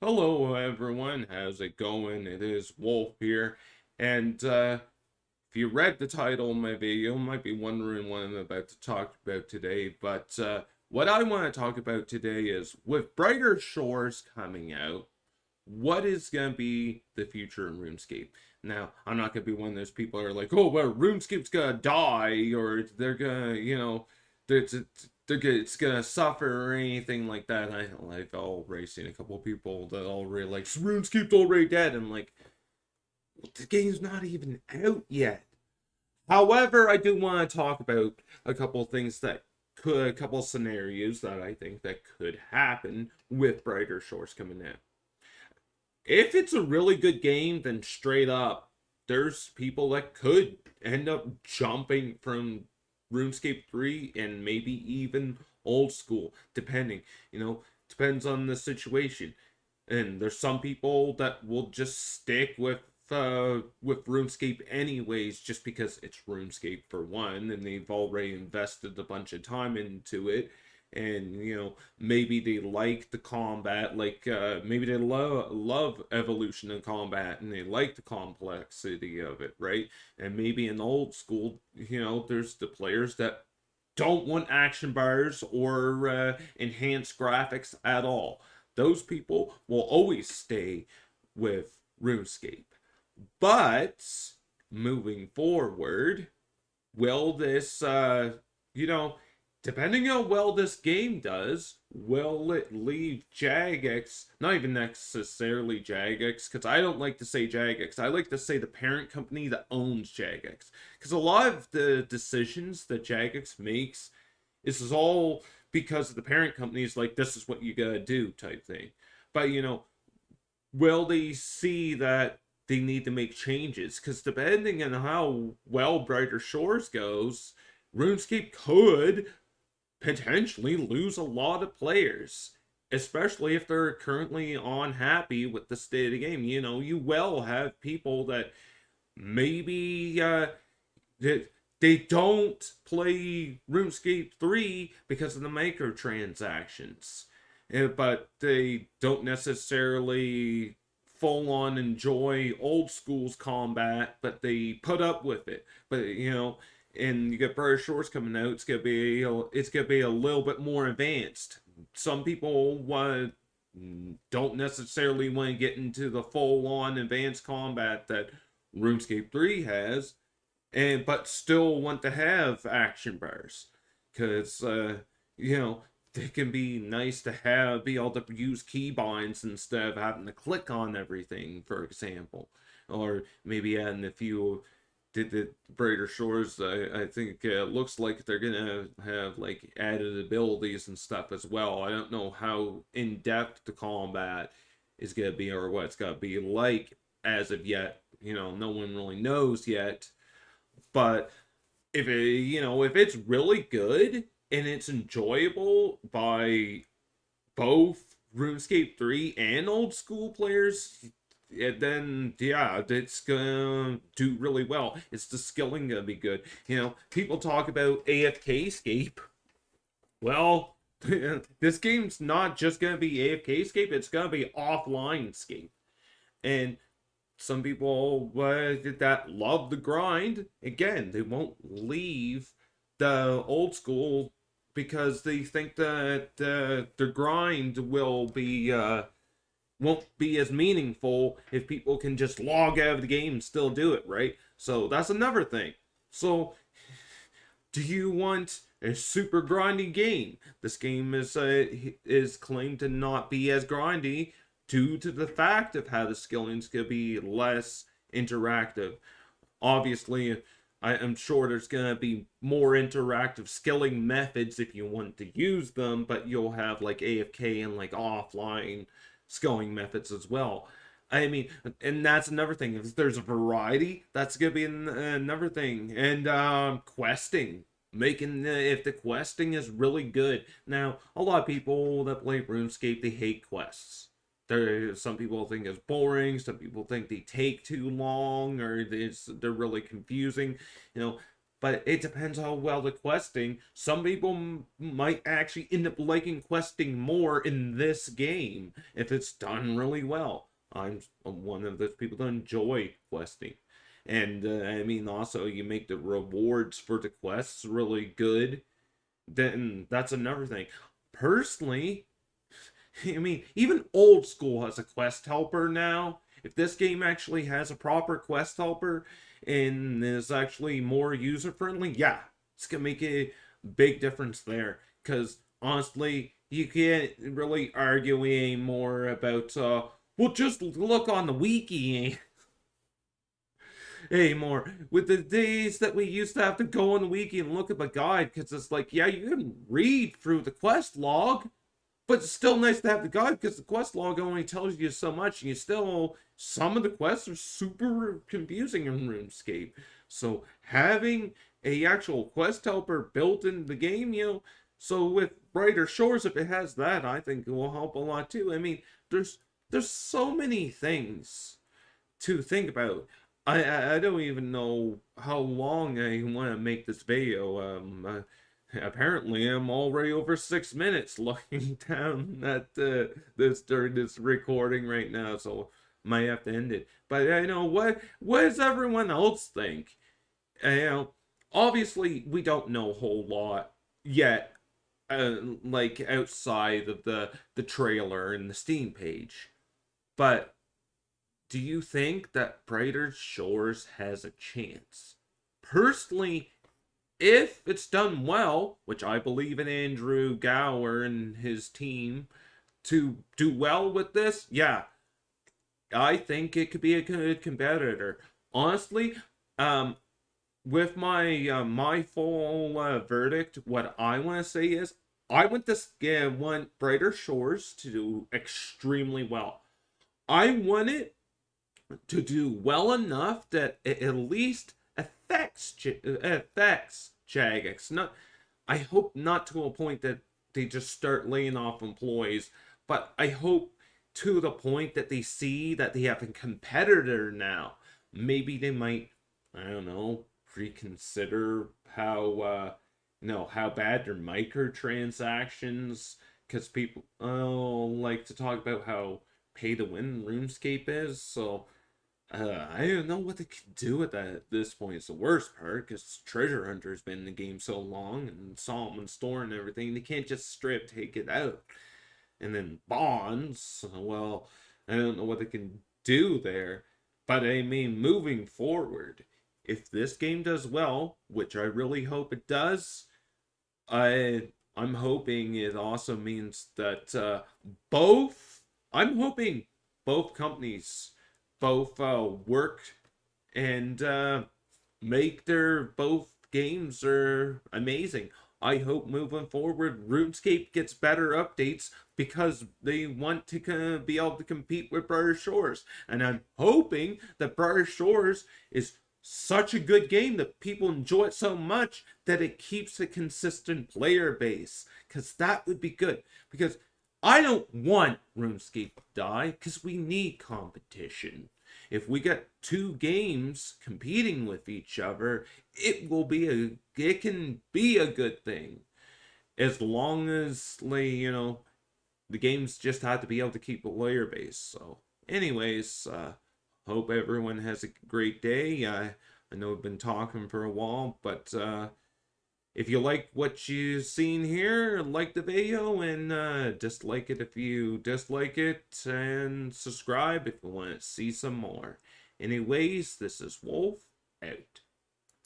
Hello, everyone. How's it going? It is Wolf here. And if you read the title of my video, you might be wondering what I'm about to talk about today. But what I want to talk about today is with Brighter Shores coming out, what is going to be the future in RuneScape? Now, I'm not going to be one of those people who are like, oh, well, RuneScape's going to die, or they're going to, it's gonna suffer or anything like that. I've already seen a couple of people that already like RuneScape's already dead. And like, the game's not even out yet. However, I do want to talk about a couple of things a couple of scenarios that I think that could happen with Brighter Shores coming out. If it's a really good game, then straight up, there's people that could end up jumping from RuneScape 3 and maybe even old school, depending. Depends on the situation. And there's some people that will just stick with RuneScape anyways, just because it's RuneScape for one, and they've already invested a bunch of time into it. And maybe they like the combat, like maybe they love evolution in combat, and they like the complexity of it, right? And maybe in old school, there's the players that don't want action bars or enhanced graphics at all. Those people will always stay with RuneScape. But moving forward, will this you know depending on how well this game does, will it leave Jagex, not even necessarily Jagex, because I don't like to say Jagex, I like to say the parent company that owns Jagex, because a lot of the decisions that Jagex makes is all because of the parent company's like, this is what you gotta do type thing. But will they see that they need to make changes? Because depending on how well Brighter Shores goes, RuneScape could potentially lose a lot of players, especially if they're currently unhappy with the state of the game. You will have people that maybe they don't play RuneScape 3 because of the microtransactions, but they don't necessarily full on enjoy old school's combat, but they put up with it. But and you get Brighter Shores coming out, it's gonna be a little bit more advanced. Some people don't necessarily want to get into the full on advanced combat that RuneScape 3 has, and but still want to have action bars, because they can be nice to be able to use keybinds instead of having to click on everything, for example. Or maybe adding a few. Did the Brighter Shores, I think it looks like they're gonna have like added abilities and stuff as well. I don't know how in depth the combat is gonna be or what it's gonna be like as of yet. No one really knows yet. But if it's really good and it's enjoyable by both RuneScape 3 and old school players, then yeah, it's gonna do really well. It's the skilling gonna be good. People talk about AFK scape. Well, this game's not just gonna be AFK scape, it's gonna be offline scape. And some people that love the grind, again, they won't leave the old school because they think that the grind won't be as meaningful if people can just log out of the game and still do it, right? So that's another thing. So do you want a super grindy game? This game is claimed to not be as grindy due to the fact of how the skilling's gonna be less interactive. Obviously, I am sure there's gonna be more interactive skilling methods if you want to use them, but you'll have like AFK and like offline skilling methods as well. I mean, and that's another thing. If there's a variety, that's gonna be another thing. And questing, making if the questing is really good. Now, a lot of people that play RuneScape, they hate quests. Some people think it's boring. Some people think they take too long, or they're really confusing. You know, but it depends how well the questing. Some people might actually end up liking questing more in this game if it's done really well. I'm one of those people that enjoy questing. And I mean, also, you make the rewards for the quests really good, then that's another thing. Personally, I mean, even old school has a quest helper now. If this game actually has a proper quest helper and is actually more user friendly, yeah, it's gonna make a big difference there. Because honestly, you can't really argue anymore about well, just look on the wiki anymore. With the days that we used to have to go on the wiki and look at the guide, because it's like, yeah, you can read through the quest log, but it's still nice to have the guide because the quest log only tells you so much, and you still, some of the quests are super confusing in RuneScape. So having a actual quest helper built into the game, so with Brighter Shores, if it has that, I think it will help a lot too. I mean, there's so many things to think about. I don't even know how long I want to make this video. Apparently I'm already over 6 minutes looking down at this during this recording right now, so might have to end it. But I know what does everyone else think? You know, obviously we don't know a whole lot yet, like outside of the trailer and the Steam page. But do you think that Brighter Shores has a chance? Personally, if it's done well, which I believe in Andrew Gower and his team to do well with this, yeah, I think it could be a good competitor. Honestly, um, with my full verdict, what I want to say is I want Brighter Shores to do extremely well. I want it to do well enough that it at least affects Jagex. Not, I hope not to a point that they just start laying off employees, but I hope to the point that they see that they have a competitor now. Maybe they might, I don't know, reconsider how bad their microtransactions, because people like to talk about how pay to win RuneScape is. So I don't know what they can do with that at this point. It's the worst part because Treasure Hunter's been in the game so long, and Solomon Store and everything. They can't just straight take it out. And then Bonds, well, I don't know what they can do there. But I mean, moving forward, if this game does well, which I really hope it does, I'm hoping it also means that both. I'm hoping both companies both work and make their both games are amazing. I hope moving forward, RuneScape gets better updates because they want to be able to compete with Brighter Shores. And I'm hoping that Brighter Shores is such a good game that people enjoy it so much that it keeps a consistent player base. Because that would be good. Because I don't want RuneScape to die because we need competition. If we get two games competing with each other, it can be a good thing as long as the games just have to be able to keep a player base. So, anyways, hope everyone has a great day. I know I've been talking for a while, but if you like what you've seen here, like the video and dislike it if you dislike it, and subscribe if you want to see some more. Anyways, this is Wolf out.